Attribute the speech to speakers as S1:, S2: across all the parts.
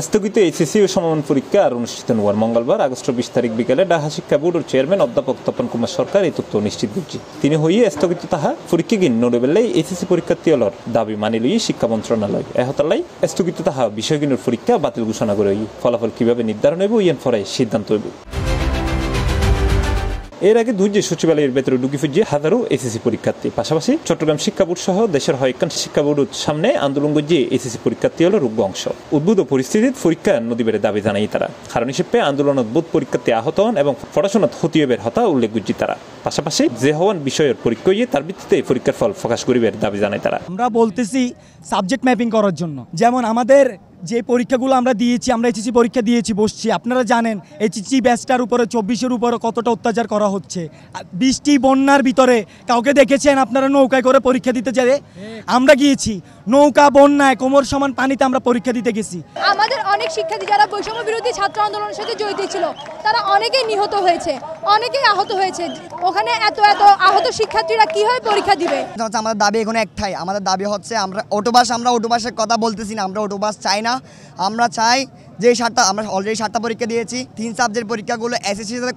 S1: স্থগিত এইচএসসি ও সমমান পরীক্ষা আর অনুষ্ঠিত হওয়ার মঙ্গলবার আগস্ট 20 তারিখ বিকেলে ঢাকা শিক্ষা বোর্ডের চেয়ারম্যান অধ্যাপক তপন কুমার সরকার এই তথ্য নিশ্চিত করছি। তিনি হইয়ে স্থগিত তাহা পরীক্ষাগিন নড়বেলে এইচএসসি পরীক্ষার্থী হলর দাবি মানি লই শিক্ষা মন্ত্রণালয় এহতালাই স্থগিত তাহা বিষয়গিনের পরীক্ষা বাতিল ঘোষণা করে ফলাফল কিভাবে নির্ধারণ হইব ইয়ান পরে সিদ্ধান্ত হইব। এর আগে দুই সচিবালয়ের ভেতরে ঢুকি ফুজিয়ে হাজারো এসএসসি পরীক্ষার্থী পাশাপাশি চট্টগ্রাম শিক্ষা বোর্ড সহ দেশের হয়েকান শিক্ষা বোর্ডের সামনে আন্দোলন গজিয়ে এসএসসি পরীক্ষার্থী হল রুগ্ন অংশ উদ্ভূত পরিস্থিতির পরীক্ষা নদীবের দাবি জানাই তারা কারণ হিসেবে আন্দোলনত বোধ পরীক্ষার্থী আহত হন এবং পড়াশোনাত হতিয়েবের হতা উল্লেখ গুজি তারা পাশাপাশি যে হওয়ান বিষয়ের পরীক্ষা ইয়ে তার ভিত্তিতে পরীক্ষার ফল প্রকাশ করিবের দাবি জানাই তারা।
S2: আমরা বলতেছি সাবজেক্ট ম্যাপিং করার জন্য, যেমন আমাদের যে পরীক্ষাগুলো আমরা দিয়েছি, আমরা এইচএসসি পরীক্ষা দিয়েছি বসছি, আপনারা জানেন এইচএসসি ব্যাচটার উপরে 24-এর উপরে কতটা অত্যাচার করা হচ্ছে। বৃষ্টি বন্যার ভিতরে কাউকে দেখেছেন আপনারা নৌকায় করে পরীক্ষা দিতে যায়? আমরা গিয়েছি নৌকা বন্যায় কোমর সমান পানিতে আমরা পরীক্ষা দিতে গেছি।
S3: আমাদের অনেক শিক্ষার্থী যারা বৈষম্য বিরোধী ছাত্র আন্দোলনের সাথে জড়িত ছিল তারা অনেকেই নিহত হয়েছে, অনেকেই আহত হয়েছে। ওখানে এত আহত শিক্ষার্থীরা কিভাবে পরীক্ষা দিবে?
S4: আমাদের দাবি এখন একটাই, আমাদের দাবি হচ্ছে আমরা অটোবাসের কথা বলতেছি না, আমরা অটোবাস চাই না। আমরা চাই যে আমরা অলরেডি 7টা পরীক্ষা দিয়েছি, 3 সাবজেক্ট পরীক্ষাগুলো এসএসসির সাথে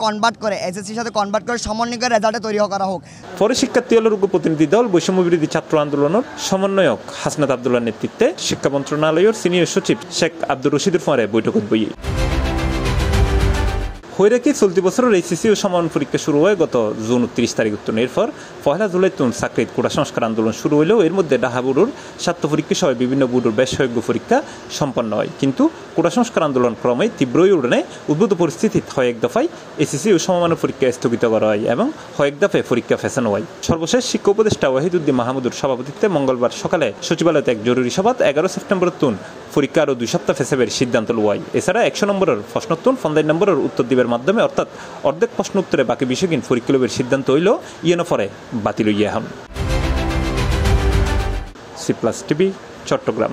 S4: কনভার্ট করে সমন্বয় করে রেজাল্টে তৈরি করা হোক।
S1: পরে শিক্ষার্থী হলের প্রতিনিধি দল বৈষম্য বিরোধী ছাত্র আন্দোলনের সমন্বয়ক হাসনাত আবদুল্লাহর নেতৃত্বে শিক্ষা মন্ত্রণালয়ের সিনিয়র সচিব শেখ আব্দুর রশিদের পরে বৈঠকত বই হইরাকি চলতি বছরের এইচএসসি ও সমমান পরীক্ষা শুরু হয় গত জুন 30 তারিখ উত্তর। এরপর 1 জুলাই চাকরির কোটা সংস্কার আন্দোলন শুরু হলেও এর মধ্যে ঢাকা বোর্ডের 7টা পরীক্ষা সহ বিভিন্ন বোর্ডের বেশ কয়েকটি পরীক্ষা সম্পন্ন হয়, কিন্তু কোটা সংস্কার আন্দোলন ক্রমে তীব্রই উড়নে উদ্ভূত পরিস্থিতিত কয়েক দফায় এইচএসসি ও সমমানের পরীক্ষা স্থগিত করা হয় এবং কয়েক দফায় পরীক্ষা ফেসানো হয়। সর্বশেষ শিক্ষা উপদেষ্টা ওয়াহিদুদ্দিন মাহমুদুর সভাপতিত্বে মঙ্গলবার সকালে সচিবালয়তে এক জরুরি সভাত 11 সেপ্টেম্বর পরীক্ষা আরও 2 সপ্তাহ ফেসাবের সিদ্ধান্ত লওয়া হয়। এছাড়া 100 নম্বরের প্রশ্নোত্তর 50 নম্বরের উত্তর দিবের মাধ্যমে অর্থাৎ অর্ধেক প্রশ্ন উত্তরে বাকি বিষয়হীন পরীক্ষা লবের সিদ্ধান্ত হইল ইয়েন পরে বাতিল ইয়ে হন। C+ TV Chittagong.